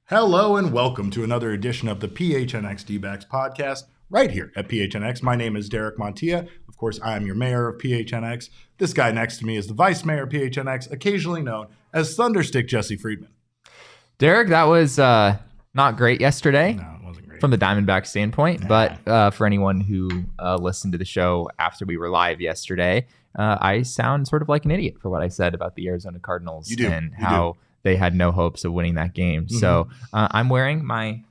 Hello and welcome to another edition of the PHNX D-backs podcast right here at PHNX. My name is Derek Montilla. Of course, I am your mayor of PHNX. This guy next to me is the vice mayor of PHNX, occasionally known as Thunderstick Jesse Friedman. Derek, that was not great yesterday. No, it wasn't great. From the Diamondbacks standpoint, but for anyone who listened to the show after we were live yesterday, I sound sort of like an idiot for what I said about the Arizona Cardinals and how they had no hopes of winning that game. Mm-hmm. So I'm wearing my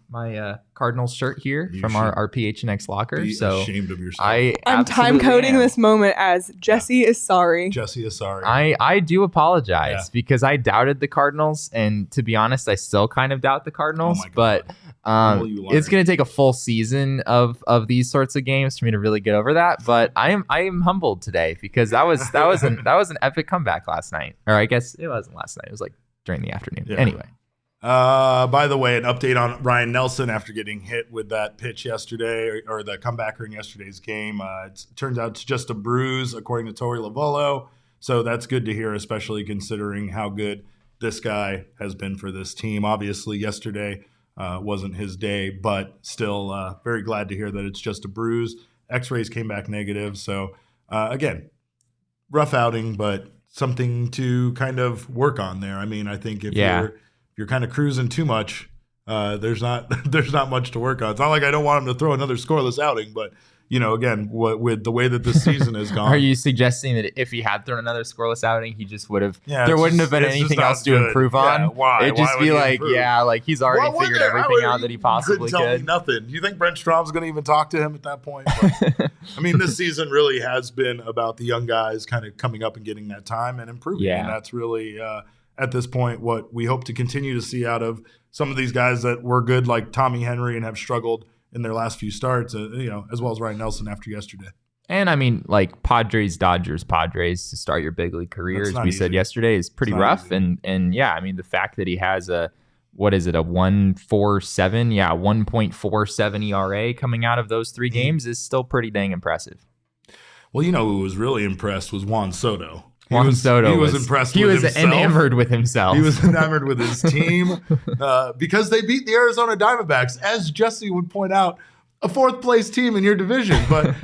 Cardinals shirt here from our PHNX locker. Be so ashamed of yourself. I'm time coding this moment as Jesse is sorry. Jesse is sorry. I do apologize because I doubted the Cardinals, and to be honest, I still kind of doubt the Cardinals. But it's going to take a full season of these sorts of games for me to really get over that. But I am humbled today because that was an epic comeback last night. Or I guess it wasn't last night. It was like during the afternoon. Yeah. Anyway. By the way, an update on Ryne Nelson after getting hit with that pitch yesterday, or the comebacker in yesterday's game. It turns out it's just a bruise, according to Tori Lavollo. So that's good to hear, especially considering how good this guy has been for this team. Obviously, yesterday wasn't his day, but still very glad to hear that it's just a bruise. X-rays came back negative. So, again, rough outing, but something to kind of work on there. I mean, I think if you're kind of cruising too much, there's not much to work on. It's not like I don't want him to throw another scoreless outing, but again, with the way that this season has gone. Are you suggesting that if he had thrown another scoreless outing, he just would have? Yeah, there wouldn't have been anything else to improve on. Yeah, why? It'd just be like, like he's already figured everything out that he possibly could. Tell me nothing. Do you think Brent Strom's going to even talk to him at that point? But, I mean, this season really has been about the young guys kind of coming up and getting that time and improving. Yeah. And that's really at this point what we hope to continue to see out of some of these guys that were good, like Tommy Henry, and have struggled in their last few starts, as well as Ryne Nelson after yesterday. And I mean, like Padres to start your big league career, as we said yesterday, is pretty rough. And yeah, I mean, the fact that he has a 1.47 ERA coming out of those three games is still pretty dang impressive. Well, who was really impressed was Juan Soto. He was impressed. He was enamored with himself. He was enamored with his team because they beat the Arizona Diamondbacks, as Jesse would point out, a fourth place team in your division. But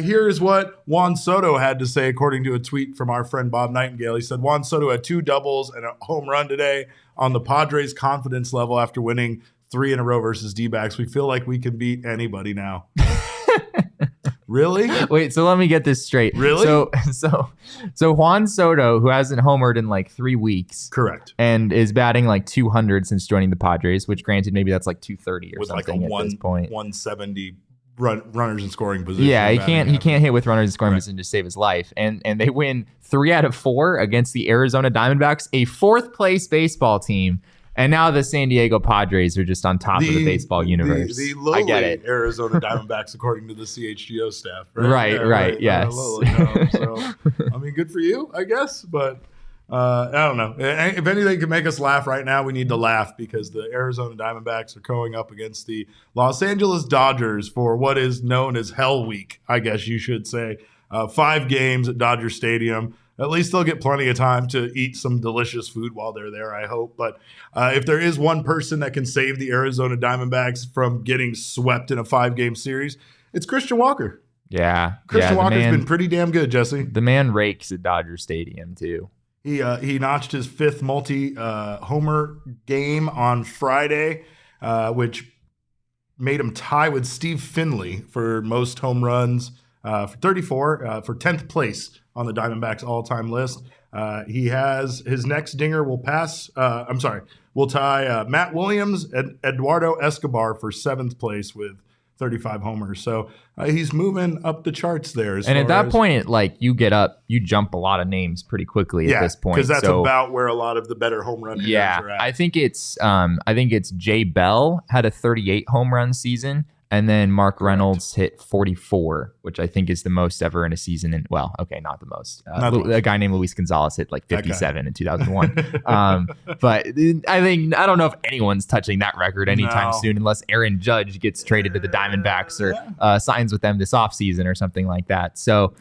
here's what Juan Soto had to say, according to a tweet from our friend Bob Nightingale. He said, Juan Soto had 2 doubles and a home run today on the Padres' confidence level after winning 3 in a row versus D-backs. We feel like we can beat anybody now. Really? Wait, so let me get this straight. Really? So Juan Soto, who hasn't homered in like 3 weeks. Correct. And is batting like 200 since joining the Padres, which granted maybe that's like 230 or with something like at this point. 170 runners in scoring position. Yeah, he can't hit with runners in scoring position to save his life. And they win 3 out of 4 against the Arizona Diamondbacks, a 4th place baseball team. And now the San Diego Padres are just on top of the baseball universe. The lowly I get it. Arizona Diamondbacks, according to the CHGO staff. Right, yes. So, I mean, good for you, I guess. But I don't know. If anything can make us laugh right now, we need to laugh because the Arizona Diamondbacks are going up against the Los Angeles Dodgers for what is known as Hell Week, I guess you should say. 5 games at Dodger Stadium. At least they'll get plenty of time to eat some delicious food while they're there, I hope. But if there is one person that can save the Arizona Diamondbacks from getting swept in a 5-game series, it's Christian Walker. Yeah. Christian Walker's been pretty damn good, Jesse. The man rakes at Dodger Stadium, too. He notched his 5th multi-homer game on Friday, which made him tie with Steve Finley for most home runs for 34 for 10th place on the Diamondbacks all-time list. He has his next dinger will tie Matt Williams and Eduardo Escobar for 7th place with 35 homers. So he's moving up the charts there. And at that point, you jump a lot of names pretty quickly at this point. Because that's about where a lot of the better home run hitters are at. I think it's Jay Bell had a 38 home run season. And then Mark Reynolds hit 44, which I think is the most ever in a season. Not the most. A guy named Luis Gonzalez hit like 57 in 2001. But I don't know if anyone's touching that record anytime soon, unless Aaron Judge gets traded to the Diamondbacks or signs with them this offseason or something like that. So,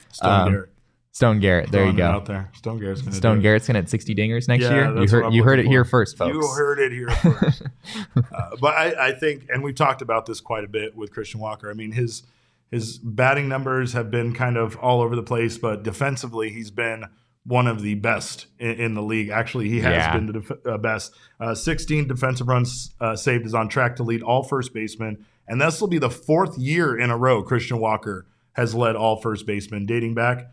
Stone Garrett. There you go. Out there. Stone Garrett's going to Stone Garrett's going to hit 60 dingers next year. You heard it here first, folks. You heard it here first. But I think, and we've talked about this quite a bit with Christian Walker. I mean, his batting numbers have been kind of all over the place, but defensively, he's been one of the best in the league. Actually, he has been the best. 16 defensive runs saved, is on track to lead all first basemen. And this will be the 4th year in a row Christian Walker has led all first basemen, dating back.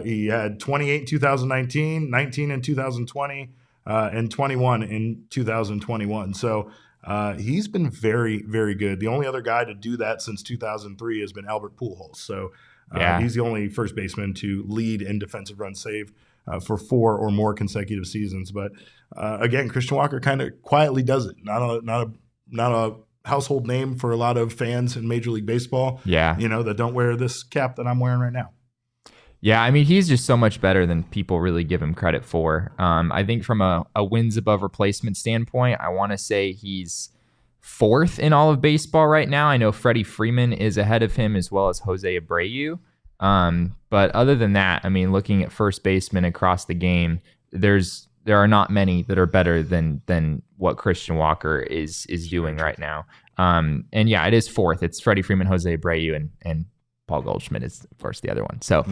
He had 28 in 2019, 19 in 2020, and 21 in 2021. So he's been very, very good. The only other guy to do that since 2003 has been Albert Pujols. So he's the only first baseman to lead in defensive runs saved for 4 or more consecutive seasons. But again, Christian Walker kind of quietly does it. Not a household name for a lot of fans in Major League Baseball. Yeah, that don't wear this cap that I'm wearing right now. Yeah, I mean, he's just so much better than people really give him credit for. I think from a wins above replacement standpoint, I want to say he's 4th in all of baseball right now. I know Freddie Freeman is ahead of him, as well as Jose Abreu. But other than that, I mean, looking at first basemen across the game, there are not many that are better than what Christian Walker is doing right now. And yeah, it is 4th. It's Freddie Freeman, Jose Abreu, and Paul Goldschmidt is, of course, the other one. So,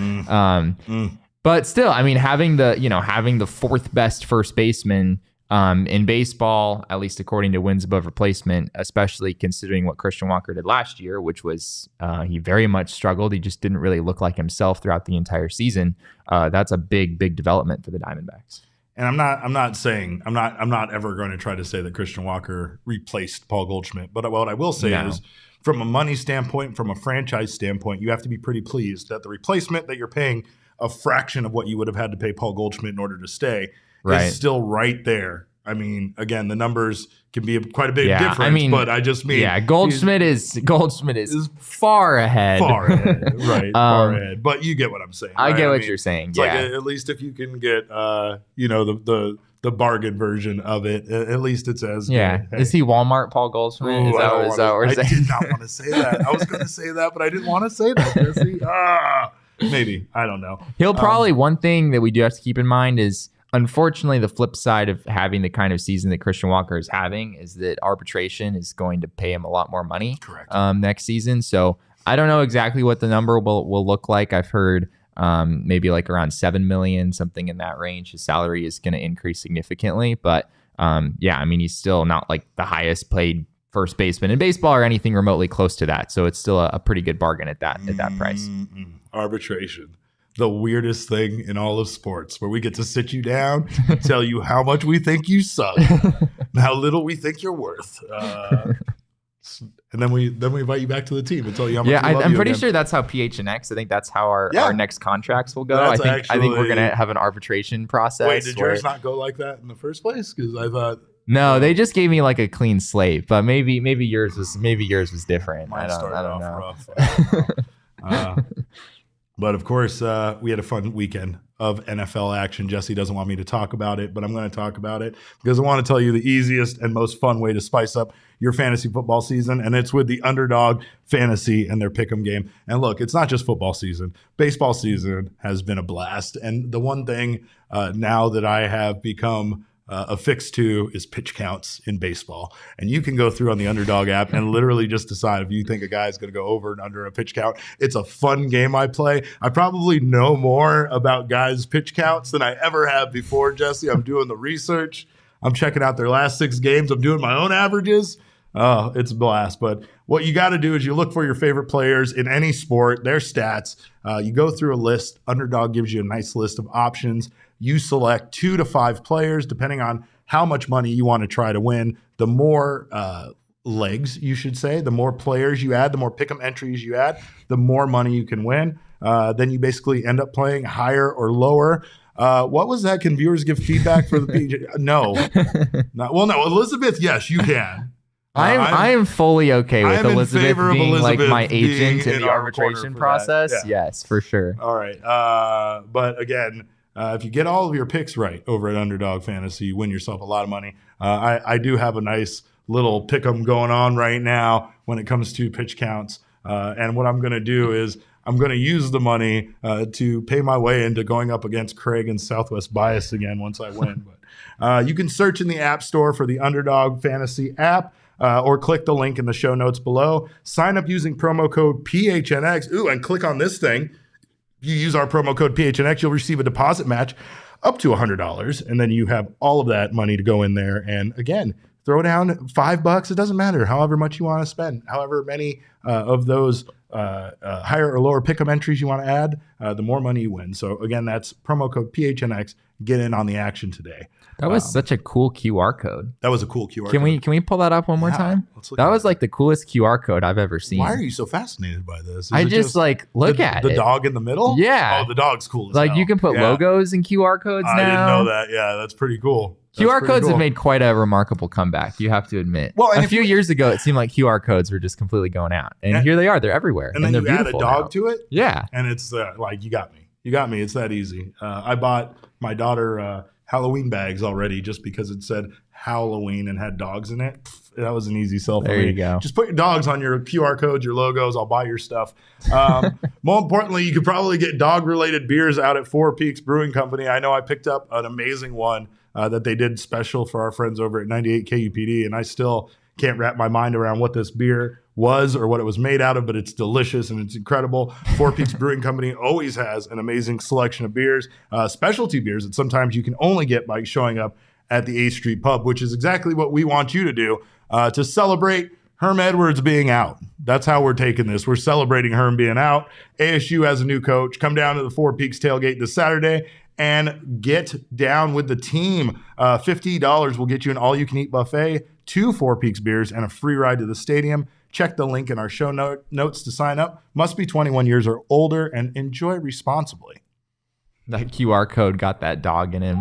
but still, I mean, having the 4th best first baseman in baseball, at least according to wins above replacement, especially considering what Christian Walker did last year, which was he very much struggled. He just didn't really look like himself throughout the entire season. That's a big development for the Diamondbacks. And I'm not ever going to try to say that Christian Walker replaced Paul Goldschmidt. But what I will say is, from a money standpoint, from a franchise standpoint, you have to be pretty pleased that the replacement that you're paying a fraction of what you would have had to pay Paul Goldschmidt in order to stay is still right there. I mean, again, the numbers can be quite a big difference, I mean, but I just mean Goldschmidt is far ahead. Far ahead, right? Far ahead. But you get what I'm saying. I get what you're saying. It's like at least if you can get the bargain version of it, at least it says good. Hey. Is he Walmart Paul Goldschmidt? Is that what we're saying? I did not want to say that. I was going to say that, but I didn't want to say that, Jesse. Maybe. I don't know. He'll probably, one thing that we do have to keep in mind is, unfortunately, the flip side of having the kind of season that Christian Walker is having is that arbitration is going to pay him a lot more money next season. So I don't know exactly what the number will look like. I've heard maybe like around $7 million, something in that range. His salary is going to increase significantly. But I mean, he's still not like the highest paid first baseman in baseball or anything remotely close to that. So it's still a pretty good bargain at that price. Arbitration. The weirdest thing in all of sports, where we get to sit you down, tell you how much we think you suck, and how little we think you're worth, and then we invite you back to the team and tell you how much. Yeah, I'm pretty sure that's how PHNX. I think that's how our next contracts will go. I think we're gonna have an arbitration process. Wait, did yours not go like that in the first place? Because I thought. No, they just gave me like a clean slate, but maybe yours was different. Mine I don't know. Rough. But of course, we had a fun weekend of NFL action. Jesse doesn't want me to talk about it, but I'm going to talk about it because I want to tell you the easiest and most fun way to spice up your fantasy football season, and it's with the Underdog Fantasy and their pick'em game. And look, it's not just football season. Baseball season has been a blast. And the one thing now that I have become affixed to is pitch counts in baseball. And you can go through on the Underdog app and literally just decide if you think a guy is going to go over and under a pitch count. It's a fun game I play. I probably know more about guys' pitch counts than I ever have before, Jesse. I'm doing the research. I'm checking out their last 6 games. I'm doing my own averages. Oh, it's a blast. But what you got to do is you look for your favorite players in any sport, their stats. You go through a list. Underdog gives you a nice list of options. You select 2 to 5 players, depending on how much money you want to try to win. The more legs, you should say, the more players you add, the more pick'em entries you add, the more money you can win. Then you basically end up playing higher or lower. What was that? Can viewers give feedback for the PJ? No. No. Elizabeth, yes, you can. I am fully okay with Elizabeth being like my agent in the arbitration process. Yeah. Yes, for sure. All right. But again, if you get all of your picks right over at Underdog Fantasy, you win yourself a lot of money. I do have a nice little pick'em going on right now when it comes to pitch counts. And what I'm going to do is I'm going to use the money to pay my way into going up against Craig and Southwest Bias again once I win. But you can search in the App Store for the Underdog Fantasy app. Or click the link in the show notes below. Sign up using promo code PHNX. Ooh, and click on this thing. You use our promo code PHNX, you'll receive a deposit match up to $100. And then you have all of that money to go in there. And again, throw down $5. It doesn't matter. However much you want to spend, however many of those higher or lower pick'em entries you want to add, the more money you win. So again, that's promo code PHNX. Get in on the action today. That was such a cool QR code. That was a cool QR code. Can we pull that up one more time? That was like the coolest QR code I've ever seen. Why are you so fascinated by this? I just like look at the dog in the middle. Yeah. Oh, the dog's cool as like hell. You can put logos in QR codes now. I didn't know that. Yeah, that's pretty cool. QR codes have made quite a remarkable comeback, you have to admit. Well, a few years ago, it seemed like QR codes were just completely going out. And here they are. They're everywhere. And then they're you add a dog now. to it? Yeah. And it's like, you got me. You got me. It's that easy. I bought my daughter Halloween bags already just because it said Halloween and had dogs in it. That was an easy sell for me. There you go. Just put your dogs on your QR codes, your logos. I'll buy your stuff. More importantly, you could probably get dog-related beers out at Four Peaks Brewing Company. I know I picked up an amazing one that they did special for our friends over at 98 KUPD, and I still can't wrap my mind around what this beer was or what it was made out of, but it's delicious and it's incredible. Four Peaks Brewing Company always has an amazing selection of beers, specialty beers that sometimes you can only get by showing up at the 8th Street Pub, which is exactly what we want you to do to celebrate Herm Edwards being out. That's how we're taking this. We're celebrating Herm being out. ASU has a new coach. Come down to the Four Peaks tailgate this Saturday and get down with the team. $50 will get you an all-you-can-eat buffet, 2 Four Peaks beers, and a free ride to the stadium. Check the link in our show notes to sign up. Must be 21 years or older and enjoy responsibly. That QR code got that dog in him.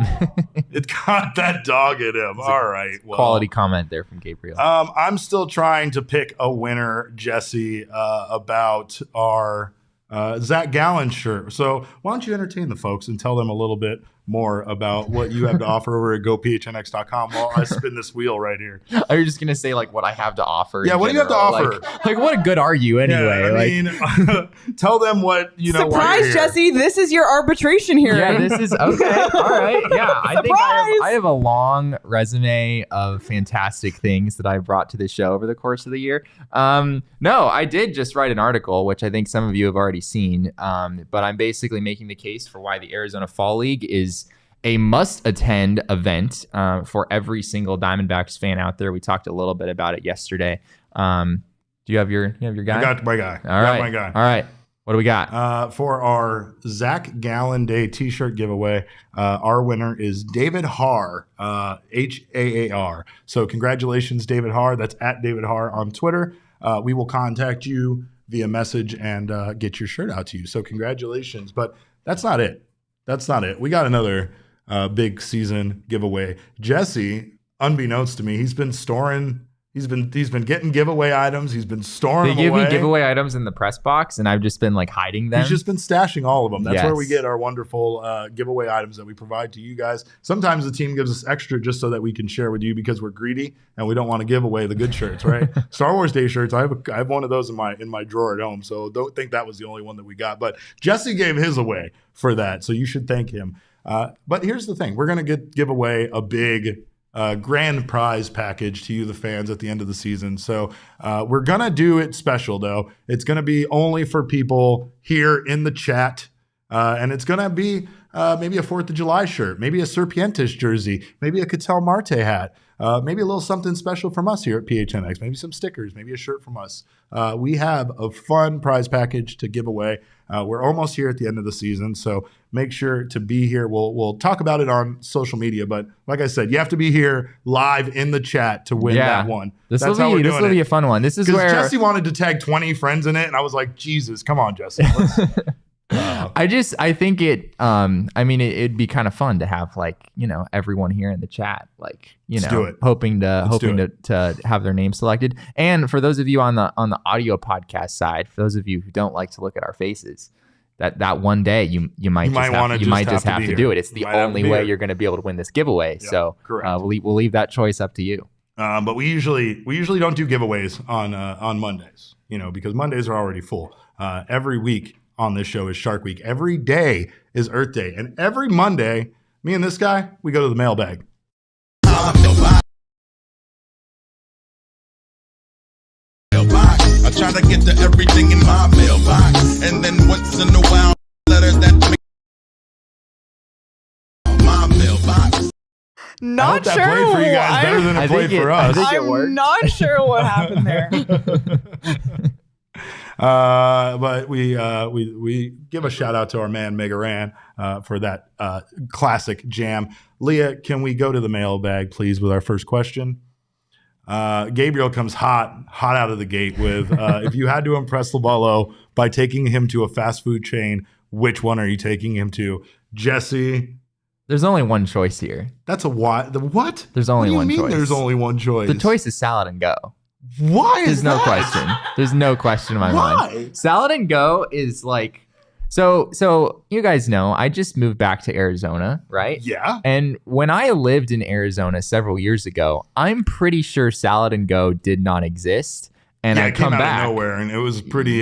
It got that dog in him. All right. Well, quality comment there from Gabriel. I'm still trying to pick a winner, Jesse, about our Zac Gallen shirt. So why don't you entertain the folks and tell them a little bit more about what you have to offer over at gophnx.com while I spin this wheel right here. Are you just going to say like what I have to offer? Yeah, what do you have to offer? Like what good are you anyway? Yeah, tell them what, Surprise, Jesse, this is your arbitration hearing. Yeah, this is, okay. All right. Yeah, I think I have a long resume of fantastic things that I brought to the show over the course of the year. No, I did just write an article, which I think some of you have already seen, but I'm basically making the case for why the Arizona Fall League is a must-attend event for every single Diamondbacks fan out there. We talked a little bit about it yesterday. Do you have your guy? I got my guy. All right. What do we got? For our Zac Gallen Day T-shirt giveaway, our winner is David Haar, Haar. So congratulations, David Haar. That's at David Haar on Twitter. We will contact you via message and get your shirt out to you. So congratulations. But that's not it. We got another big season giveaway. Jesse, unbeknownst to me, he's been getting giveaway items. He's been storing them away. They give me giveaway items in the press box, and I've just been like hiding them. He's just been stashing all of them. That's where we get our wonderful giveaway items that we provide to you guys. Sometimes the team gives us extra just so that we can share with you because we're greedy and we don't want to give away the good shirts, right? Star Wars Day shirts. I have one of those in my drawer at home, so don't think that was the only one that we got. But Jesse gave his away for that, so you should thank him. But here's the thing: we're gonna give away a big grand prize package to you, the fans, at the end of the season. So we're going to do it special, though. It's going to be only for people here in the chat. And it's going to be maybe a 4th of July shirt, maybe a Serpientes jersey, maybe a Ketel Marte hat, maybe a little something special from us here at PHNX, maybe some stickers, maybe a shirt from us. We have a fun prize package to give away. We're almost here at the end of the season, so make sure to be here. We'll talk about it on social media, but like I said, you have to be here live in the chat to win that one. This will be a fun one. This is where Jesse wanted to tag 20 friends in it, and I was like, Jesus, come on, Jesse. I think it'd be kind of fun to have everyone here in the chat, hoping to have their name selected. And for those of you on the audio podcast side, for those of you who don't like to look at our faces, that one day you might just have to do it. It's the only way you're going to be able to win this giveaway. Yep, so we'll leave that choice up to you. But we usually don't do giveaways on Mondays, because Mondays are already full. Every week on this show is Shark Week. Every day is Earth Day. And every Monday, me and this guy, we go to the mailbag. I try to get to everything in my mailbox, and then once in a while, letters that make my mailbox. Not I hope sure. that played for you guys better than it played for us. I'm not sure what happened there. But we give a shout out to our man Mega Ran for that classic jam. Leah, can we go to the mailbag, please, with our first question? Gabriel comes hot out of the gate with, if you had to impress Luplow by taking him to a fast food chain, which one are you taking him to? Jesse. There's only one choice here. That's a what? The what? There's only one choice. There's only one choice. The choice is Salad and Go. Why is There's no question. There's no question in my mind. Salad and Go is like, so you guys know, I just moved back to Arizona, right? Yeah. And when I lived in Arizona several years ago, I'm pretty sure Salad and Go did not exist. And I come came back out of nowhere, and it was pretty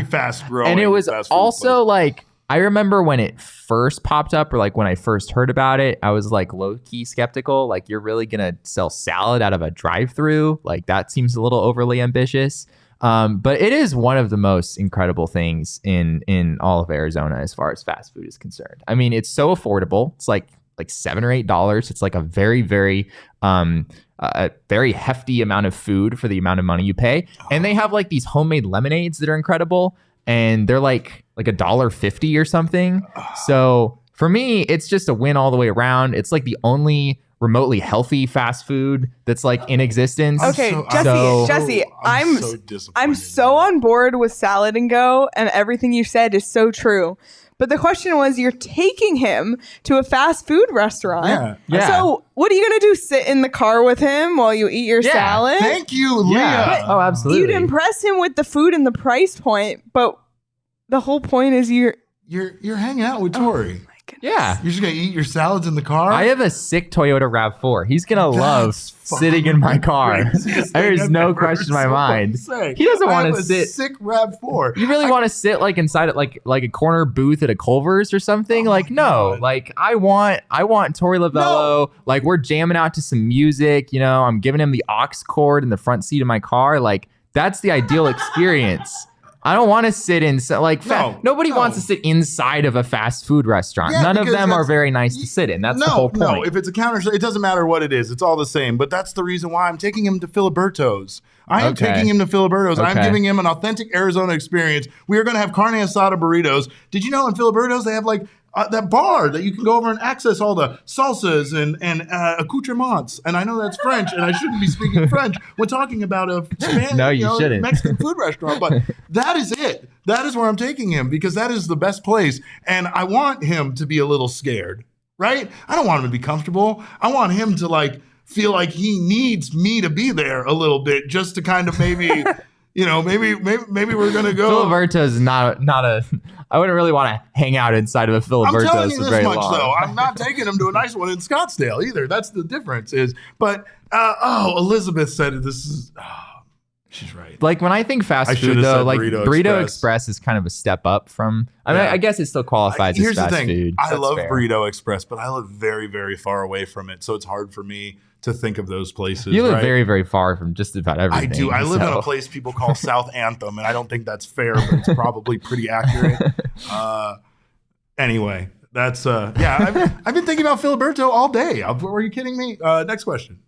fast growing. And it was also like, I remember when it first popped up, or like when I first heard about it, I was like low key skeptical. Like, you're really gonna sell salad out of a drive-through? Like, that seems a little overly ambitious. But it is one of the most incredible things in all of Arizona as far as fast food is concerned. I mean, it's so affordable. It's like $7 or $8. It's like a very, very a very hefty amount of food for the amount of money you pay. And they have like these homemade lemonades that are incredible, and they're like $1.50 or something. So for me, it's just a win all the way around. It's like the only remotely healthy fast food that's like in existence. Okay, Jesse, I'm so on board with Salad and Go, and everything you said is so true. But the question was, you're taking him to a fast food restaurant. Yeah. So what are you going to do? Sit in the car with him while you eat your salad? Thank you, Leah. Yeah. Oh, absolutely. You'd impress him with the food and the price point, but the whole point is you're hanging out with Tori. Yeah. You're just going to eat your salads in the car? I have a sick Toyota RAV4. He's going to love sitting in my car. There's no question in my mind. He doesn't want to sit. Sick RAV4. You really want to sit like inside it, like a corner booth at a Culver's or something? Like, no. God. Like, I want Tori Luplow. No. Like, we're jamming out to some music. You know, I'm giving him the aux cord in the front seat of my car. Like, that's the ideal experience. I don't want to sit inside. Like, nobody wants to sit inside of a fast food restaurant. Yeah, none of them are very nice to sit in. That's the whole point. No, if it's a counter, it doesn't matter what it is. It's all the same. But that's the reason why I'm taking him to Filiberto's. I am taking him to Filiberto's. I'm giving him an authentic Arizona experience. We are going to have carne asada burritos. Did you know in Filiberto's they have like that bar that you can go over and access all the salsas and accoutrements. And I know that's French, and I shouldn't be speaking French when talking about a shouldn't. Mexican food restaurant. But that is it. That is where I'm taking him, because that is the best place. And I want him to be a little scared, right? I don't want him to be comfortable. I want him to like feel like he needs me to be there a little bit, just to kind of maybe... maybe we're gonna go. Filiberto's is not a. I wouldn't really want to hang out inside of a Filiberto's. I'm telling you for this very much, long. though. I'm not taking him to a nice one in Scottsdale either. That's the difference. Elizabeth said this is. She's right. Like, when I think fast food, though, like Burrito Express is kind of a step up from. I mean, I guess it still qualifies as fast food. I love Burrito Express, but I live very, very far away from it, so it's hard for me to think of those places. You live very, very far from just about everything. I do. I live in a place people call South Anthem, and I don't think that's fair, but it's probably pretty accurate. Anyway, that's I've been thinking about Filiberto all day. Were you kidding me? Next question.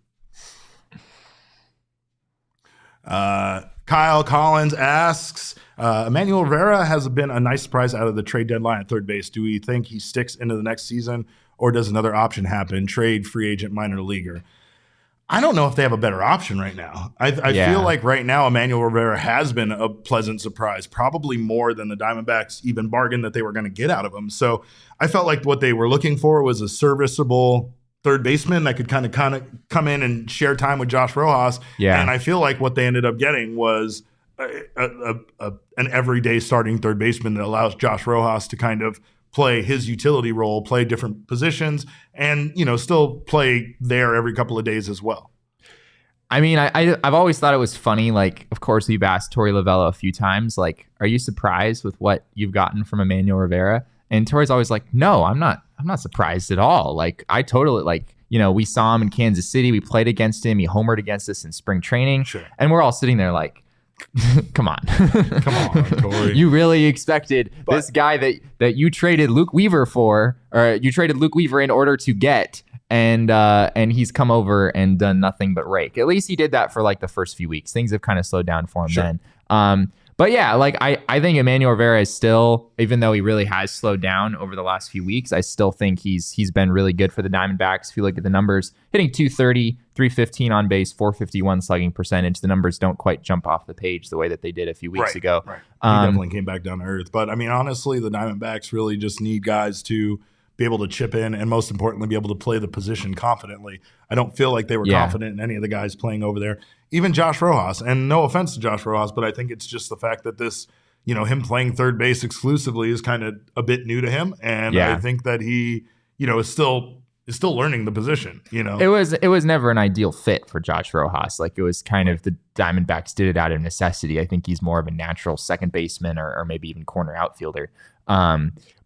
Kyle Collins asks, Emmanuel Rivera has been a nice surprise out of the trade deadline at third base. Do we think he sticks into the next season, or does another option happen? Trade, free agent, minor leaguer. I don't know if they have a better option right now. I feel like right now Emmanuel Rivera has been a pleasant surprise, probably more than the Diamondbacks even bargained that they were going to get out of him. So I felt like what they were looking for was a serviceable third baseman that could kind of come in and share time with Josh Rojas. Yeah. And I feel like what they ended up getting was an everyday starting third baseman that allows Josh Rojas to kind of play his utility role, play different positions, and still play there every couple of days as well. I mean, I've always thought it was funny. Like, of course, we've asked Torey Lovullo a few times, like, are you surprised with what you've gotten from Emmanuel Rivera? And Torey's always like, no, I'm not surprised at all. Like, I totally, like, you know, we saw him in Kansas City. We played against him. He homered against us in spring training. Sure. And we're all sitting there like, come on. Come on, Torey. You really expected this guy that you traded Luke Weaver for, or you traded Luke Weaver in order to get, and he's come over and done nothing but rake. At least he did that for like the first few weeks. Things have kind of slowed down for him then. But yeah, like I think Emmanuel Rivera is still, even though he really has slowed down over the last few weeks, I still think he's been really good for the Diamondbacks. If you look at the numbers, hitting 230, 315 on base, 451 slugging percentage. The numbers don't quite jump off the page the way that they did a few weeks ago. Right. He definitely came back down to earth. But I mean, honestly, the Diamondbacks really just need guys to be able to chip in and, most importantly, be able to play the position confidently. I don't feel like they were confident in any of the guys playing over there. Even Josh Rojas, and no offense to Josh Rojas, but I think it's just the fact that this, you know, him playing third base exclusively is kind of a bit new to him. And I think that he, you know, is still learning the position, you know. It was never an ideal fit for Josh Rojas. Like, it was kind of the Diamondbacks did it out of necessity. I think he's more of a natural second baseman or maybe even corner outfielder.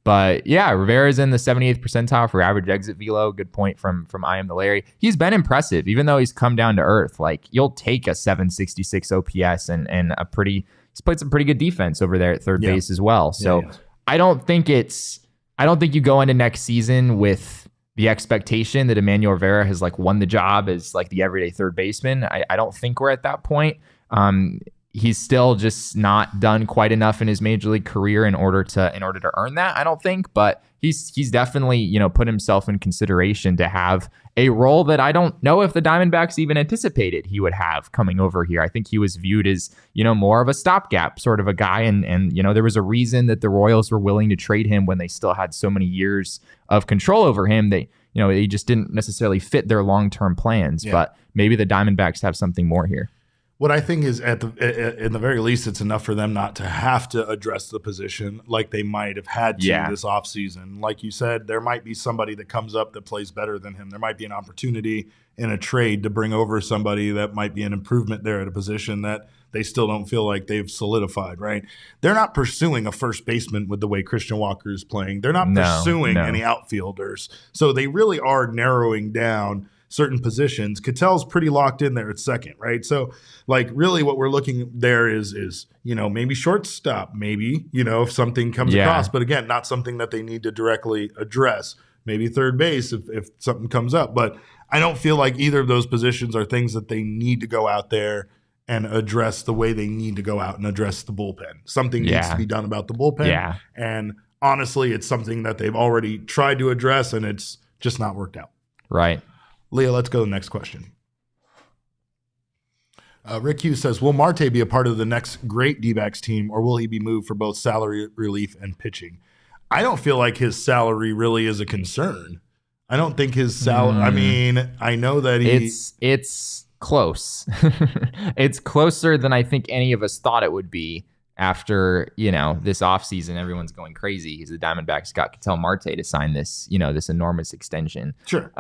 But yeah, Rivera's in the 78th percentile for average exit velo. Good point from I Am the Larry. He's been impressive, even though he's come down to earth. Like, you'll take a 766 OPS and he's played some pretty good defense over there at third base as well. So I don't think you go into next season with the expectation that Emmanuel Rivera has like won the job as like the everyday third baseman. I don't think we're at that point. He's still just not done quite enough in his major league career in order to earn that, I don't think. But he's definitely, you know, put himself in consideration to have a role that I don't know if the Diamondbacks even anticipated he would have coming over here. I think he was viewed as, you know, more of a stopgap sort of a guy. And you know, there was a reason that the Royals were willing to trade him when they still had so many years of control over him. They, you know, he just didn't necessarily fit their long-term plans. But maybe the Diamondbacks have something more here. What I think is in the very least, it's enough for them not to have to address the position like they might have had to this offseason. Like you said, there might be somebody that comes up that plays better than him. There might be an opportunity in a trade to bring over somebody that might be an improvement there at a position that they still don't feel like they've solidified, right? They're not pursuing a first baseman with the way Christian Walker is playing. They're not pursuing any outfielders. So they really are narrowing down certain positions. Ketel's pretty locked in there at second, right? So, like, really what we're looking there is you know, maybe shortstop, maybe, you know, if something comes across. But again, not something that they need to directly address. Maybe third base if something comes up. But I don't feel like either of those positions are things that they need to go out there and address the way they need to go out and address the bullpen. Something needs to be done about the bullpen. Yeah. And honestly, it's something that they've already tried to address, and it's just not worked out. Right. Leah, let's go to the next question. Rick Hughes says, will Marte be a part of the next great D-backs team, or will he be moved for both salary relief and pitching? I don't feel like his salary really is a concern. I don't think his salary I mean, I know that it's close. It's closer than I think any of us thought it would be after, you know, this offseason. Everyone's going crazy because the Diamondbacks got Ketel Marte to sign this, you know, this enormous extension. Sure.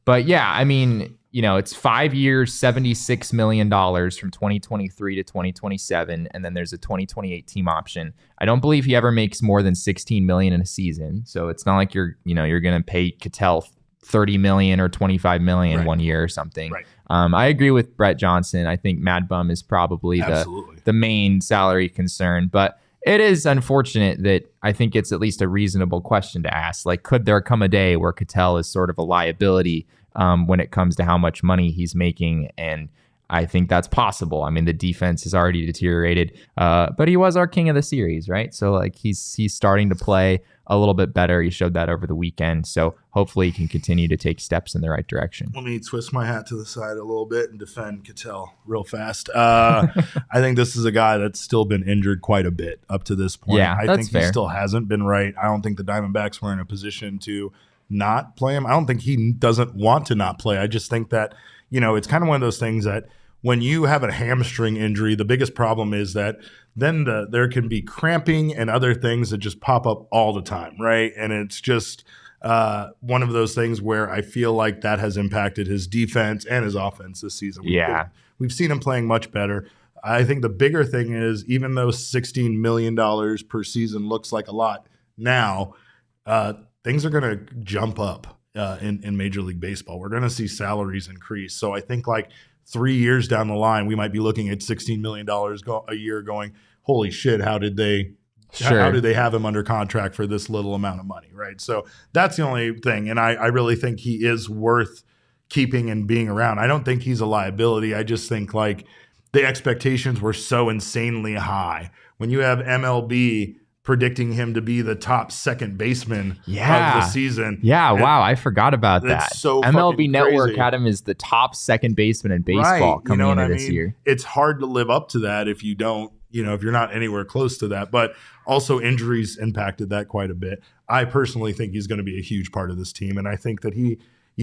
But yeah, I mean, you know, it's 5 years, $76 million from 2023 to 2027. And then there's a 2028 team option. I don't believe he ever makes more than $16 million in a season. So it's not like you're going to pay Ketel $30 million or $25 million 1 year or something. Right. I agree with Brett Johnson. I think Mad Bum is probably the main salary concern, but it is unfortunate that I think it's at least a reasonable question to ask. Like, could there come a day where Ketel is sort of a liability when it comes to how much money he's making? And I think that's possible. I mean, the defense has already deteriorated, but he was our king of the series, right? So like he's starting to play a little bit better. He showed that over the weekend. So hopefully he can continue to take steps in the right direction. Let me twist my hat to the side a little bit and defend Ketel real fast. I think this is a guy that's still been injured quite a bit up to this point. Yeah, I think he still hasn't been right. I don't think the Diamondbacks were in a position to not play him. I don't think he doesn't want to not play. I just think that, you know, it's kind of one of those things that when you have a hamstring injury, the biggest problem is that then there can be cramping and other things that just pop up all the time, right? And it's just one of those things where I feel like that has impacted his defense and his offense this season. We've seen him playing much better. I think the bigger thing is, even though $16 million per season looks like a lot now, things are going to jump up in Major League Baseball. We're going to see salaries increase. So I think like 3 years down the line, we might be looking at $16 million a year going, holy shit, how did they have him under contract for this little amount of money, right? So that's the only thing. And I really think he is worth keeping and being around. I don't think he's a liability. I just think like the expectations were so insanely high. When you have MLB predicting him to be the top second baseman of the season. Yeah, wow, I forgot about that. So MLB Network had him as the top second baseman in baseball coming into this year. It's hard to live up to that if you don't, if you're not anywhere close to that. But also injuries impacted that quite a bit. I personally think he's going to be a huge part of this team, and I think that he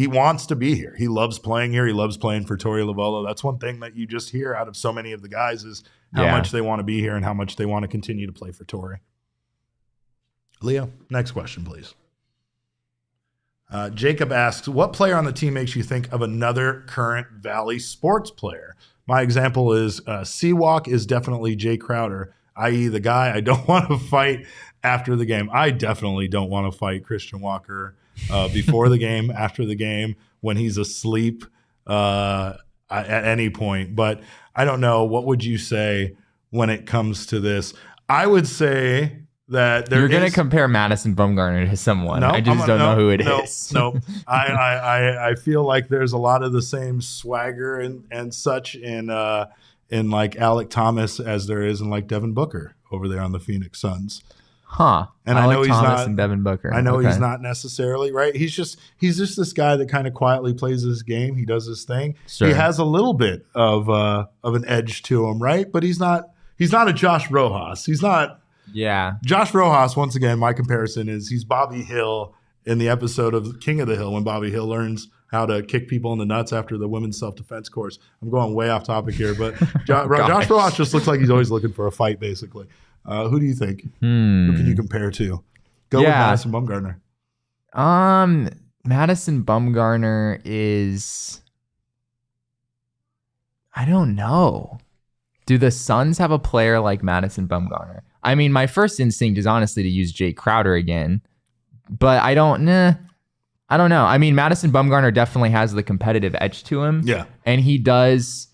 wants to be here. He loves playing here. He loves playing for Torey Lovullo. That's one thing that you just hear out of so many of the guys is how much they want to be here and how much they want to continue to play for Torey. Leo, next question, please. Jacob asks, what player on the team makes you think of another current Valley sports player? My example is Seawalk is definitely Jay Crowder, i.e. the guy I don't want to fight after the game. I definitely don't want to fight Christian Walker before the game, after the game, when he's asleep at any point. But I don't know. What would you say when it comes to this? I would say that you're going to compare Madison Bumgarner to someone. I just don't know who it is. No, I feel like there's a lot of the same swagger and such in like Alek Thomas as there is in like Devin Booker over there on the Phoenix Suns. Huh. And I know he's not. And Devin Booker. I know he's not necessarily right. He's just this guy that kind of quietly plays his game. He does his thing. Sure. He has a little bit of an edge to him, right? But he's not a Josh Rojas. He's not. Yeah. Josh Rojas, once again, my comparison is he's Bobby Hill in the episode of King of the Hill when Bobby Hill learns how to kick people in the nuts after the women's self-defense course. I'm going way off topic here, but Josh Rojas just looks like he's always looking for a fight, basically. Who do you think? Who can you compare to? Go with Madison Bumgarner. Madison Bumgarner is... I don't know. Do the Suns have a player like Madison Bumgarner? I mean, my first instinct is honestly to use Jay Crowder again, but I don't know. I mean, Madison Bumgarner definitely has the competitive edge to him. Yeah. And he does.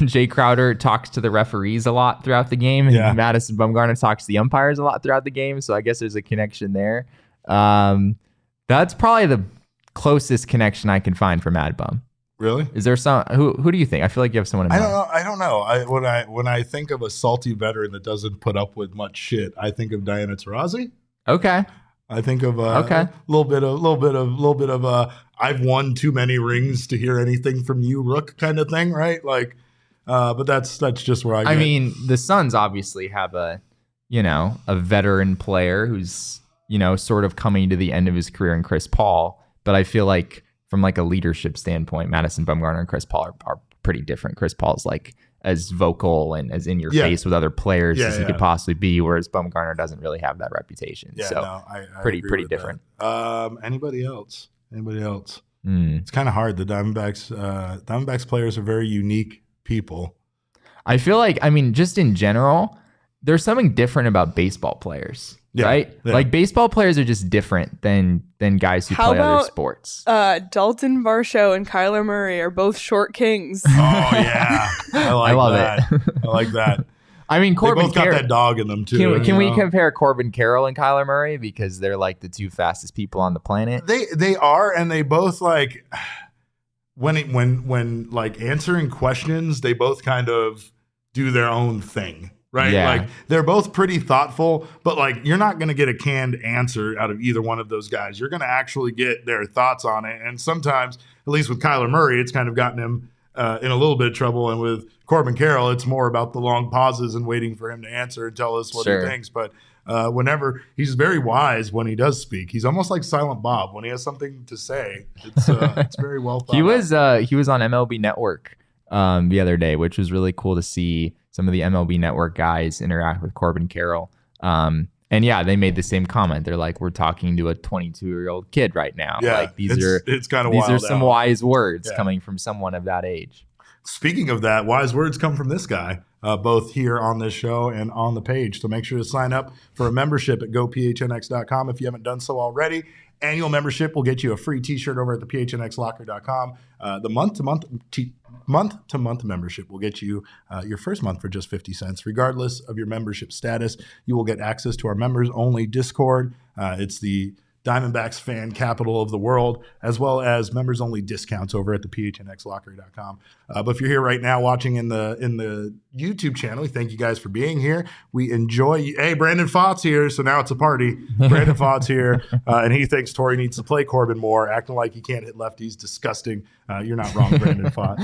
Jay Crowder talks to the referees a lot throughout the game, and Madison Bumgarner talks to the umpires a lot throughout the game. So I guess there's a connection there. That's probably the closest connection I can find for Mad Bum. Really? Is there some who do you think? I feel like you have someone in mind. I don't know. When I think of a salty veteran that doesn't put up with much shit, I think of Diana Taurasi. Okay. I think of a little bit of I've won too many rings to hear anything from you, Rook, kind of thing, right? Like, but that's just where I mean, the Suns obviously have a veteran player who's sort of coming to the end of his career in Chris Paul, but I feel like from like a leadership standpoint, Madison Bumgarner and Chris Paul are pretty different. Chris Paul's like as vocal and as in your face with other players as he could possibly be, whereas Bumgarner doesn't really have that reputation. Yeah, so I pretty different. Anybody else? It's kind of hard. The Diamondbacks players are very unique people. I feel like, just in general, there's something different about baseball players. Right? Yeah. Like baseball players are just different than guys who play other sports. Dalton Varsho and Kyler Murray are both short kings. Oh yeah. I love that. I like that. I mean, Corbin both got that dog in them too. Can we compare Corbin Carroll and Kyler Murray because they're like the two fastest people on the planet? They are, and they both like when like answering questions, they both kind of do their own thing. Right? Yeah. Like they're both pretty thoughtful, but like you're not going to get a canned answer out of either one of those guys. You're going to actually get their thoughts on it. And sometimes, at least with Kyler Murray, it's kind of gotten him in a little bit of trouble. And with Corbin Carroll, it's more about the long pauses and waiting for him to answer and tell us what he thinks. But whenever he's very wise when he does speak, he's almost like Silent Bob. When he has something to say, it's very well thought out. He was on MLB Network the other day, which was really cool to see some of the MLB Network guys interact with Corbin Carroll. And yeah, they made the same comment. They're like, we're talking to a 22-year-old kid right now. Yeah, like it's kind of these are some wise words coming from someone of that age. Speaking of that, wise words come from this guy, both here on this show and on the page. So make sure to sign up for a membership at gophnx.com if you haven't done so already. Annual membership will get you a free T-shirt over at the phnxlocker.com. The month-to-month membership will get you your first month for just 50 cents. Regardless of your membership status, you will get access to our members-only Discord. It's the Diamondbacks fan capital of the world, as well as members-only discounts over at the phnxlocker.com. But if you're here right now watching in the YouTube channel, we thank you guys for being here. We enjoy you. Hey, Brandon Fott's here, so now it's a party. Brandon Fott's here, and he thinks Torey needs to play Corbin more, acting like he can't hit lefties. Disgusting. You're not wrong, Brandon Fott.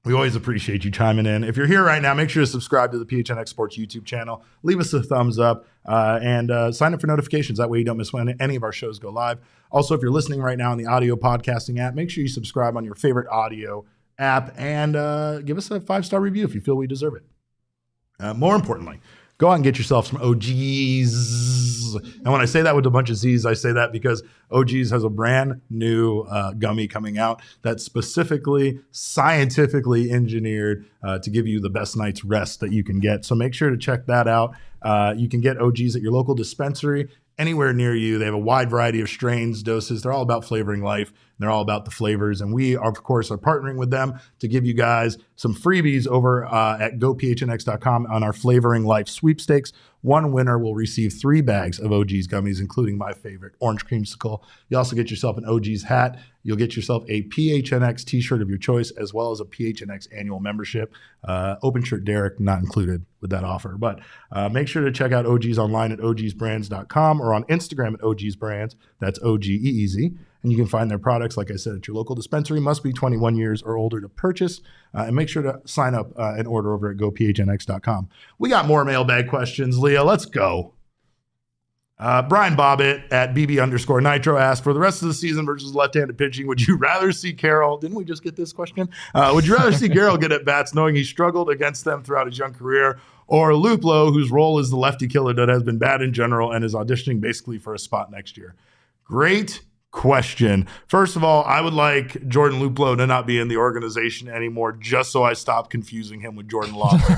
We always appreciate you chiming in. If you're here right now, make sure to subscribe to the PHNX Sports YouTube channel. Leave us a thumbs up and sign up for notifications. That way you don't miss when any of our shows go live. Also, if you're listening right now on the audio podcasting app, make sure you subscribe on your favorite audio app and give us a 5-star review if you feel we deserve it. More importantly, go out and get yourself some OGs. And when I say that with a bunch of Z's, I say that because OGs has a brand new gummy coming out that's specifically scientifically engineered to give you the best night's rest that you can get. So make sure to check that out. You can get OGs at your local dispensary anywhere near you. They have a wide variety of strains, doses. They're all about flavoring life. They're all about the flavors. And we, of course, are partnering with them to give you guys some freebies over at gophnx.com on our Flavoring Life sweepstakes. One winner will receive 3 bags of OG's gummies, including my favorite, orange creamsicle. You also get yourself an OG's hat. You'll get yourself a PHNX T-shirt of your choice, as well as a PHNX annual membership. Open shirt Derek not included with that offer. But make sure to check out OG's online at ogsbrands.com or on Instagram at ogsbrands. That's OGEEZ. And you can find their products, like I said, at your local dispensary. Must be 21 years or older to purchase. And make sure to sign up and order over at gophnx.com. We got more mailbag questions. Leah, let's go. Brian Bobbitt at BB_Nitro asked, for the rest of the season versus left-handed pitching, would you rather see Carroll? Didn't we just get this question? Would you rather see Carroll get at bats knowing he struggled against them throughout his young career, or Luplow, whose role is the lefty killer that has been bad in general and is auditioning basically for a spot next year? Great question. First of all, I would like Jordan Luplow to not be in the organization anymore just so I stop confusing him with Jordan Luplow.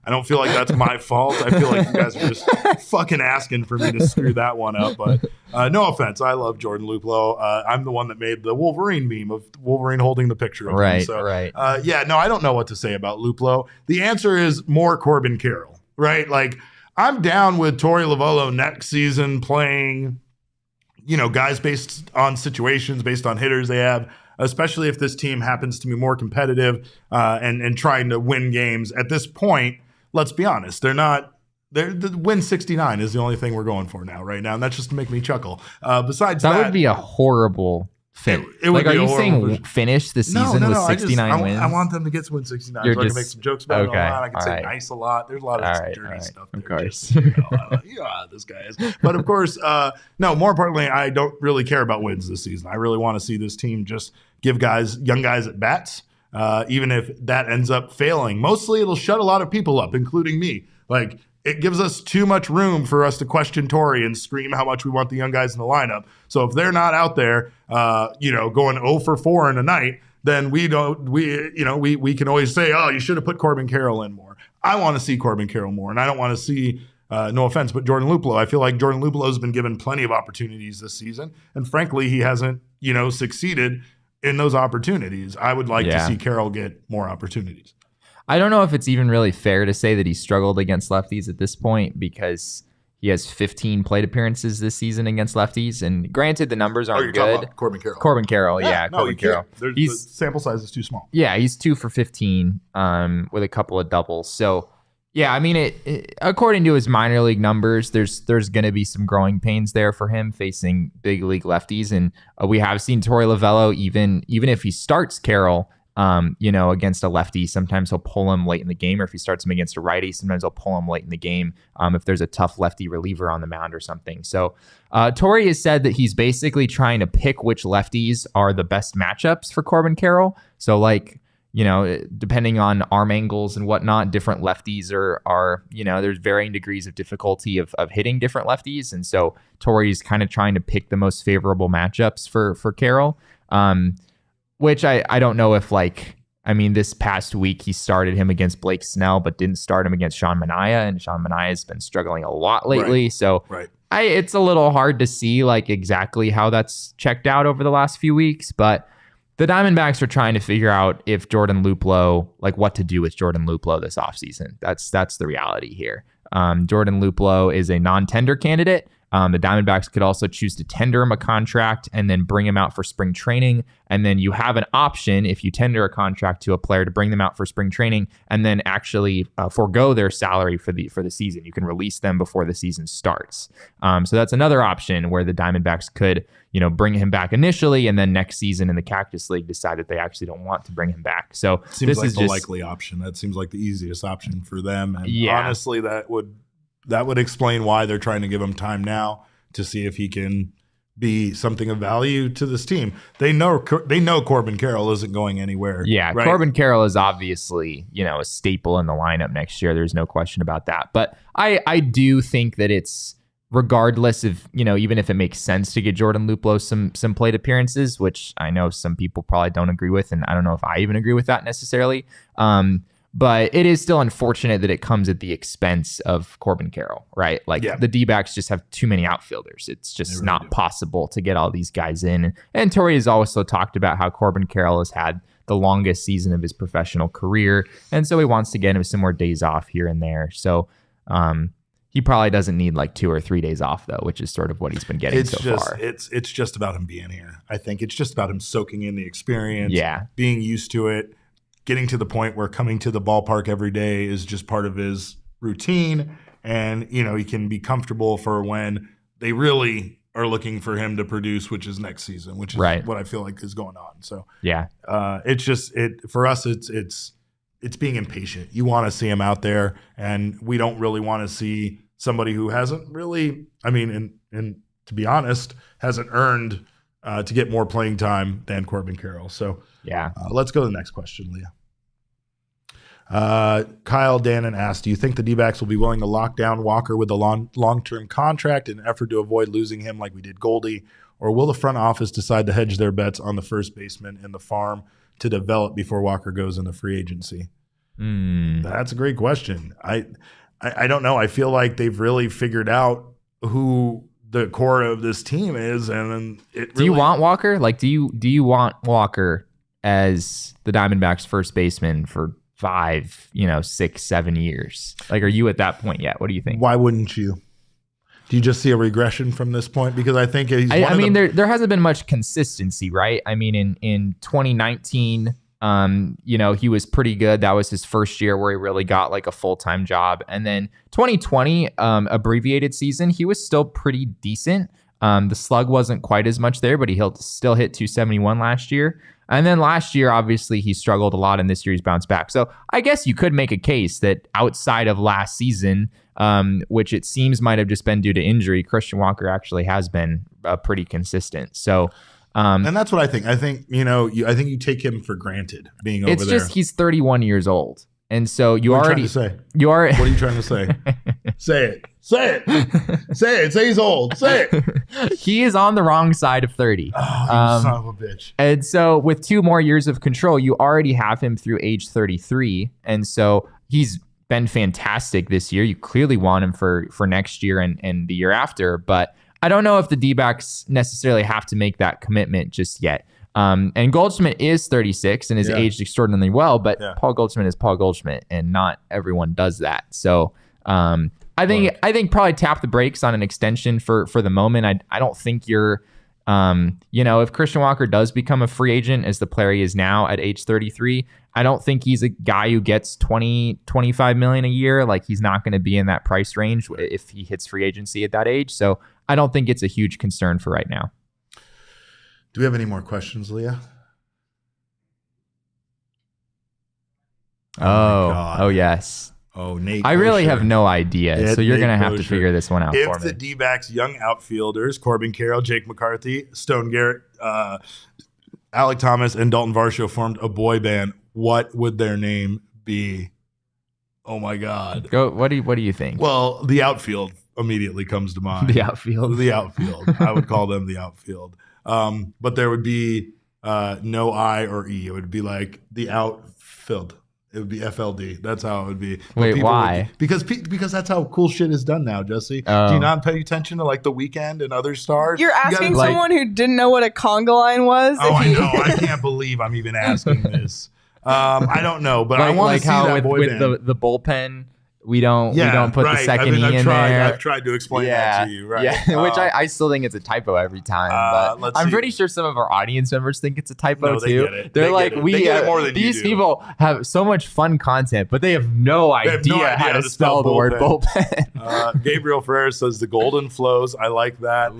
I don't feel like that's my fault. I feel like you guys are just fucking asking for me to screw that one up. But no offense. I love Jordan Luplow. I'm the one that made the Wolverine meme of Wolverine holding the picture of him. So, right. I don't know what to say about Luplow. The answer is more Corbin Carroll, right? Like, I'm down with Torey Lovullo next season playing, guys based on situations, based on hitters they have, especially if this team happens to be more competitive and trying to win games. At this point, let's be honest, the win 69 is the only thing we're going for right now, and that's just to make me chuckle. Besides that would be a horrible fit. It would be are you saying finish the season with 69 wins? I want them to get to win 69 so I can make some jokes about it a lot. I can say nice a lot. There's a lot of dirty stuff there. Of course. This guy is. But of course, more importantly, I don't really care about wins this season. I really want to see this team just give young guys at bats, even if that ends up failing. Mostly it'll shut a lot of people up, including me. Like, it gives us too much room for us to question Torey and scream how much we want the young guys in the lineup. So if they're not out there, going 0 for 4 in a night, then we can always say, oh, you should have put Corbin Carroll in more. I want to see Corbin Carroll more, and I don't want to see, no offense, but Jordan Luplow. I feel like Jordan Luplow has been given plenty of opportunities this season, and frankly, he hasn't, succeeded in those opportunities. I would like to see Carroll get more opportunities. I don't know if it's even really fair to say that he struggled against lefties at this point because he has 15 plate appearances this season against lefties. And granted, the numbers aren't good. Corbin Carroll. Corbin Carroll, Corbin Carroll. The sample size is too small. Yeah, he's 2 for 15 with a couple of doubles. So, yeah, I mean, it according to his minor league numbers, there's going to be some growing pains there for him facing big league lefties. And we have seen Torey Lovullo, even if he starts Carroll, against a lefty, sometimes he'll pull him late in the game, or if he starts him against a righty, sometimes he'll pull him late in the game if there's a tough lefty reliever on the mound or something. So Torey has said that he's basically trying to pick which lefties are the best matchups for Corbin Carroll. So depending on arm angles and whatnot, different lefties are there's varying degrees of difficulty of hitting different lefties. And so Torey's kind of trying to pick the most favorable matchups for Carroll, which I don't know if this past week he started him against Blake Snell, but didn't start him against Sean Manaea, and Sean Manaea has been struggling a lot lately. Right. It's a little hard to see exactly how that's checked out over the last few weeks, but the Diamondbacks are trying to figure out if Jordan Luplow, what to do with Jordan Luplow this offseason. That's the reality here. Jordan Luplow is a non-tender candidate. The Diamondbacks could also choose to tender him a contract and then bring him out for spring training. And then you have an option, if you tender a contract to a player, to bring them out for spring training and then actually forego their salary for the season. You can release them before the season starts. So that's another option where the Diamondbacks could, bring him back initially, and then next season in the Cactus League decide that they actually don't want to bring him back. So seems this is the likely option. That seems like the easiest option for them. And honestly, that would explain why they're trying to give him time now to see if he can be something of value to this team. They know Corbin Carroll isn't going anywhere. Yeah, right? Corbin Carroll is obviously, a staple in the lineup next year. There's no question about that. But I do think that it's, regardless of, even if it makes sense to get Jordan Luplow some plate appearances, which I know some people probably don't agree with, and I don't know if I even agree with that necessarily. But it is still unfortunate that it comes at the expense of Corbin Carroll, right? The D-backs just have too many outfielders. It's just really not possible to get all these guys in. And Torey has also talked about how Corbin Carroll has had the longest season of his professional career. And so he wants to get him some more days off here and there. So he probably doesn't need 2 or 3 days off, though, which is sort of what he's been getting far. It's just about him being here. I think it's just about him soaking in the experience, being used to it, getting to the point where coming to the ballpark every day is just part of his routine. And, he can be comfortable for when they really are looking for him to produce, which is next season, which is what I feel like is going on. So, for us, it's being impatient. You want to see him out there, and we don't really want to see somebody who hasn't really, and to be honest, hasn't earned to get more playing time than Corbin Carroll. So let's go to the next question, Leah. Kyle Dannon asked, do you think the D-backs will be willing to lock down Walker with a long-term contract in an effort to avoid losing him like we did Goldie? Or will the front office decide to hedge their bets on the first baseman and the farm to develop before Walker goes into free agency? That's a great question. I don't know. I feel like they've really figured out who the core of this team is, and do you want Walker? Do you want Walker as the Diamondbacks first baseman for 5, 6, 7 years? Are you at that point yet? What do you think? Why wouldn't you? Do you just see a regression from this point? Because I think he's there hasn't been much consistency, right? In 2019, he was pretty good. That was his first year where he really got a full-time job. And then 2020, abbreviated season, he was still pretty decent. The slug wasn't quite as much there, but he still hit 271 last year. And then last year, obviously, he struggled a lot, and this year he's bounced back. So I guess you could make a case that outside of last season, which it seems might have just been due to injury, Christian Walker actually has been pretty consistent. So, and that's what I think. I think, I think you take him for granted being over there. It's just he's 31 years old. And so what are you trying to say? Say it. Say it. Say it. Say he's old. Say it. He is on the wrong side of 30. Oh, son of a bitch. And so with 2 more years of control, you already have him through age 33. And so he's been fantastic this year. You clearly want him for next year and the year after. But I don't know if the D-backs necessarily have to make that commitment just yet. And Goldschmidt is 36 and has aged extraordinarily well, but Paul Goldschmidt is Paul Goldschmidt, and not everyone does that. So I think probably tap the brakes on an extension for the moment. I don't think you're, if Christian Walker does become a free agent as the player he is now at age 33, I don't think he's a guy who gets 20-25 million a year. He's not going to be in that price range if he hits free agency at that age. So I don't think it's a huge concern for right now. Do we have any more questions, Leah? Oh, yes. Oh, Nate. I really have no idea. So you're going to have to figure this one out for me. If the D-backs young outfielders, Corbin Carroll, Jake McCarthy, Stone Garrett, Alec Thomas, and Dalton Varsho formed a boy band, what would their name be? Oh my God. Go. What do you think? Well, the outfield immediately comes to mind. The outfield. The outfield. I would call them the outfield. But there would be no I or E. It would be like the outfield. It would be FLD. That's how it would be. Wait, why? Because that's how cool shit is done now, Jesse. Do you not pay attention to like The Weeknd and other stars? You're asking someone who didn't know what a conga line was? Oh, I know. I can't believe I'm even asking this. I don't know, but I want to see that boy band. With the bullpen. We don't put the second E in there. I've tried to explain that to you, right? Yeah, which I still think it's a typo every time. But I'm pretty sure some of our audience members think it's a typo too. Get it. They're like, we get more than these people have so much fun content, but they have no idea how to spell the word bullpen. Gabriel Ferrer says the golden flows. I like that.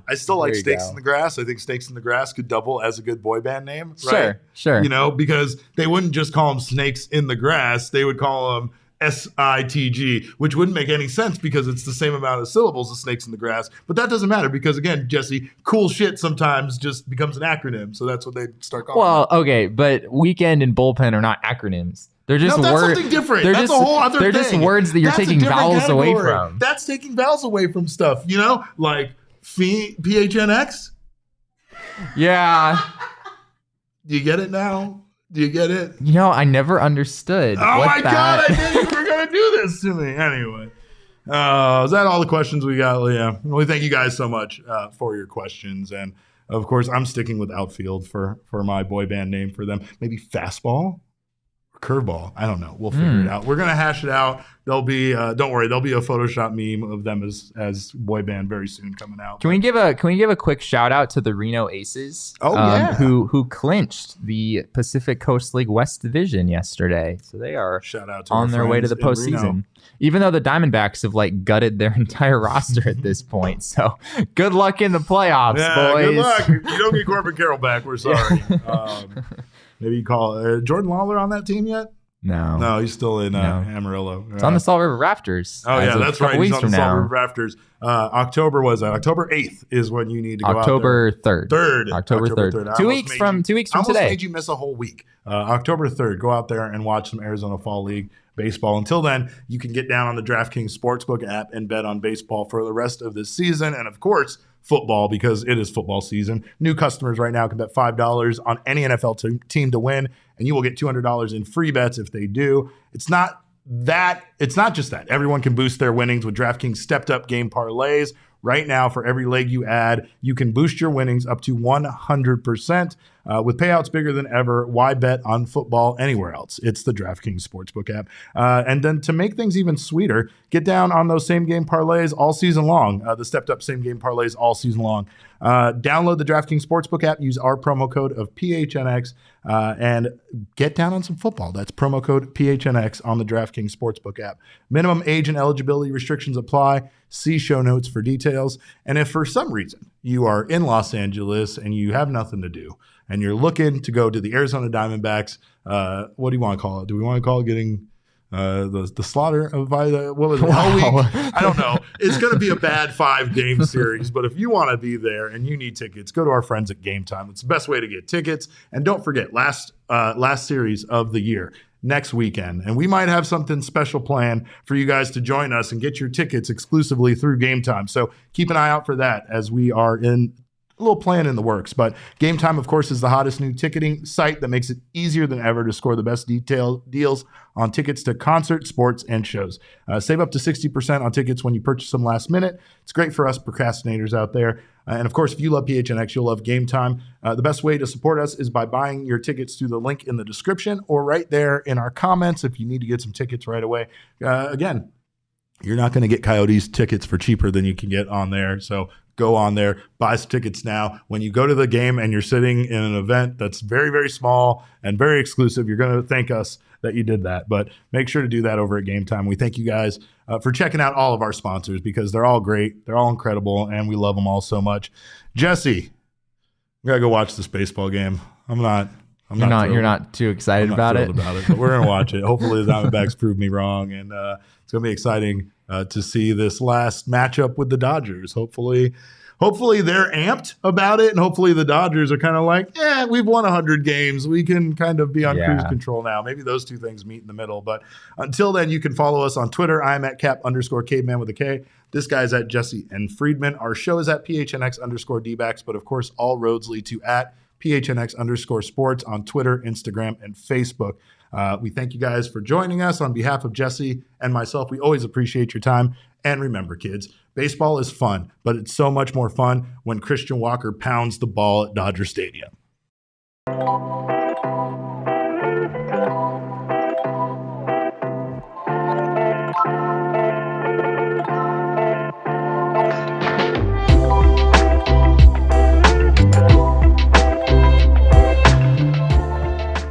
I still like Stakes in the Grass. I think Stakes in the Grass could double as a good boy band name. Right? Sure. You know, because they wouldn't just call them Snakes in the Grass. They would call them SITG, which wouldn't make any sense because it's the same amount of syllables as Snakes in the Grass. But that doesn't matter because, again, Jesse, cool shit sometimes just becomes an acronym. So that's what they start calling it. Okay, but weekend and bullpen are not acronyms. They're just that's words. Something different. That's a whole other thing. They're just words that you're taking vowels away from. That's taking vowels away from stuff, you know? Like PHNX? Yeah. Do you get it now? Do you get it? You know, I never understood. Oh my God, I knew you were going to do this to me. Anyway, is that all the questions we got, Leah? Well, thank you guys so much for your questions. And, of course, I'm sticking with outfield for my boy band name for them. Maybe fastball or curveball. I don't know. We'll figure it out. We're going to hash it out. There'll be, don't worry, there'll be a Photoshop meme of them as boy band very soon coming out. Can we give a quick shout out to the Reno Aces? Who clinched the Pacific Coast League West Division yesterday. So they are shout out to on their way to the postseason. Even though the Diamondbacks have gutted their entire roster at this point. So good luck in the playoffs, boys. Good luck. You don't get Corbin Carroll back. We're sorry. Maybe you call Jordan Lawler on that team yet? No, he's still in Amarillo. It's on the Salt River Rafters. Oh, yeah, that's right. He's on the Salt River Rafters. October 8th is when you need to go October out there. 3rd. October 3rd. 2 weeks from today. I almost made you miss a whole week. October 3rd. Go out there and watch some Arizona Fall League baseball. Until then, you can get down on the DraftKings Sportsbook app and bet on baseball for the rest of this season. And, of course, football, because it is football season. New customers right now can bet $5 on any NFL team to win, and you will get $200 in free bets if they do. It's not just that. Everyone can boost their winnings with DraftKings stepped up game parlays. Right now, for every leg you add, you can boost your winnings up to 100%. With payouts bigger than ever, why bet on football anywhere else? It's the DraftKings Sportsbook app. And then to make things even sweeter, get down on those same-game parlays all season long, the stepped-up same-game parlays all season long. Download the DraftKings Sportsbook app, use our promo code of PHNX, and get down on some football. That's promo code PHNX on the DraftKings Sportsbook app. Minimum age and eligibility restrictions apply. See show notes for details. And if for some reason you are in Los Angeles and you have nothing to do and you're looking to go to the Arizona Diamondbacks, what do you want to call it? Do we want to call it getting the slaughter by the what was it? Hell Week? I don't know. It's going to be a bad 5-game series, but if you want to be there and you need tickets, go to our friends at Game Time. It's the best way to get tickets. And don't forget, last series of the year, next weekend, and we might have something special planned for you guys to join us and get your tickets exclusively through Game Time. So keep an eye out for that as we are in a little plan in the works. But Game Time, of course, is the hottest new ticketing site that makes it easier than ever to score the best deals on tickets to concerts, sports, and shows. Save up to 60% on tickets when you purchase them last minute. It's great for us procrastinators out there. And of course, if you love PHNX, you'll love Game Time. The best way to support us is by buying your tickets through the link in the description or right there in our comments if you need to get some tickets right away. Again, you're not going to get Coyotes tickets for cheaper than you can get on there. So go on there, buy some tickets now. When you go to the game and you're sitting in an event that's very, very small and very exclusive, you're going to thank us that you did that. But make sure to do that over at Game Time. We thank you guys for checking out all of our sponsors because they're all great. They're all incredible, and we love them all so much. Jesse, we got to go watch this baseball game. You're not too excited about it, but we're going to watch it. Hopefully the Diamondbacks prove me wrong, and it's going to be exciting to see this last matchup with the Dodgers. Hopefully hopefully they're amped about it, and hopefully the Dodgers are kind of like, we've won 100 games. We can kind of be on cruise control now. Maybe those two things meet in the middle. But until then, you can follow us on Twitter. I'm at Cap_Caveman with a K. This guy's at Jesse and Friedman. Our show is at PHNX_DBacks, but of course, all roads lead to at PHNX_sports on Twitter, Instagram, and Facebook. We thank you guys for joining us. On behalf of Jesse and myself, we always appreciate your time. And remember, kids, baseball is fun, but it's so much more fun when Christian Walker pounds the ball at Dodger Stadium.